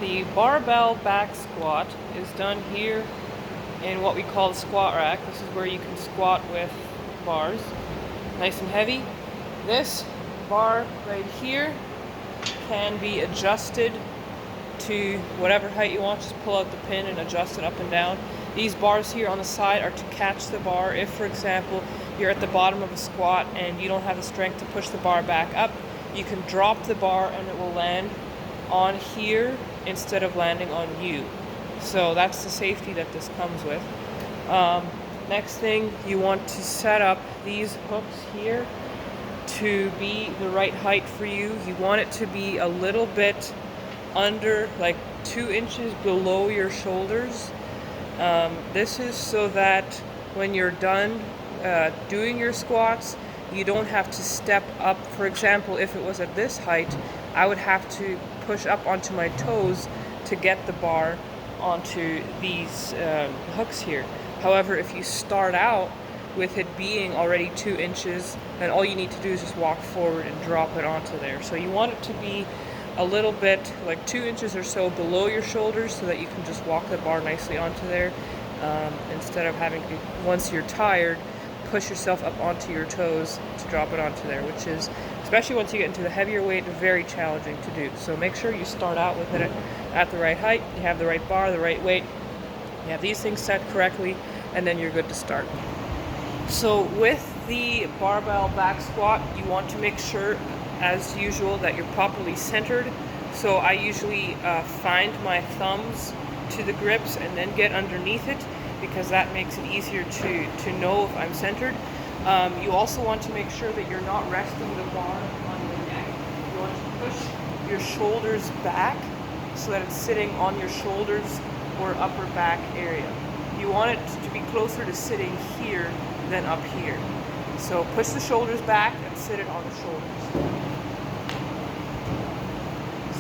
The barbell back squat is done here in what we call the squat rack. This is where you can squat with bars, nice and heavy. This bar right here can be adjusted to whatever height you want. Just pull out the pin and adjust it up and down. These bars here on the side are to catch the bar. If, for example, you're at the bottom of a squat and you don't have the strength to push the bar back up, you can drop the bar and it will land on here instead of landing on you. So that's the safety that this comes with. Next thing, you want to set up these hooks here to be the right height for you. You want it to be a little bit under, like 2 inches below your shoulders. This is so that when you're done doing your squats, you don't have to step up. For example, if it was at this height, I would have to push up onto my toes to get the bar onto these hooks here. However, if you start out with it being already 2 inches, then all you need to do is just walk forward and drop it onto there. So you want it to be a little bit like 2 inches or so below your shoulders so that you can just walk the bar nicely onto there, instead of having to, once you're tired, push yourself up onto your toes to drop it onto there, which is, especially once you get into the heavier weight, very challenging to do. So make sure you start out with it at the right height, you have the right bar, the right weight, you have these things set correctly, and then you're good to start. So with the barbell back squat, you want to make sure, as usual, that you're properly centered. So I usually find my thumbs to the grips and then get underneath it, because that makes it easier to know if I'm centered. You also want to make sure that you're not resting the bar on your neck. You want to push your shoulders back so that it's sitting on your shoulders or upper back area. You want it to be closer to sitting here than up here. So push the shoulders back and sit it on the shoulders.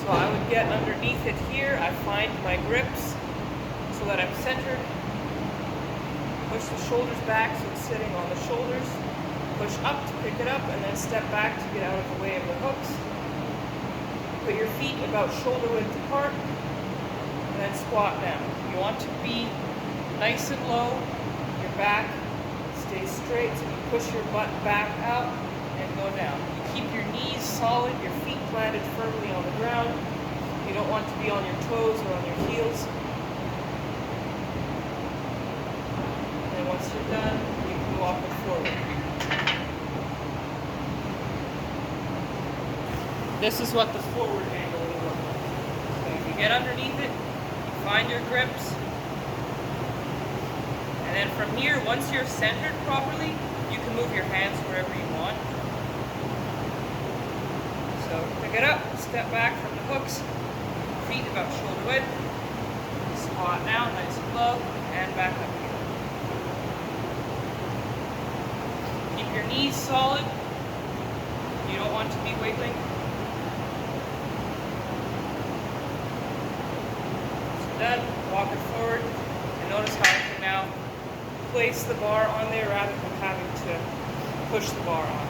So I would get underneath it here. I find my grips so that I'm centered. Push the shoulders back so it's sitting on the shoulders. Push up to pick it up and then step back to get out of the way of the hooks. Put your feet about shoulder width apart and then squat down. You want to be nice and low. Your back stays straight, so you push your butt back out and go down. You keep your knees solid, your feet planted firmly on the ground. You don't want to be on your toes or on your heels. Once you're done, you can walk it forward. This is what the forward angle will look like. So if you get underneath it, you find your grips, and then from here, once you're centered properly, you can move your hands wherever you want. So pick it up, step back from the hooks, feet about shoulder width, squat down nice and low, and back up again. Keep your knees solid. You don't want to be wiggling. So done, walk it forward, and notice how I can now place the bar on there rather than having to push the bar on.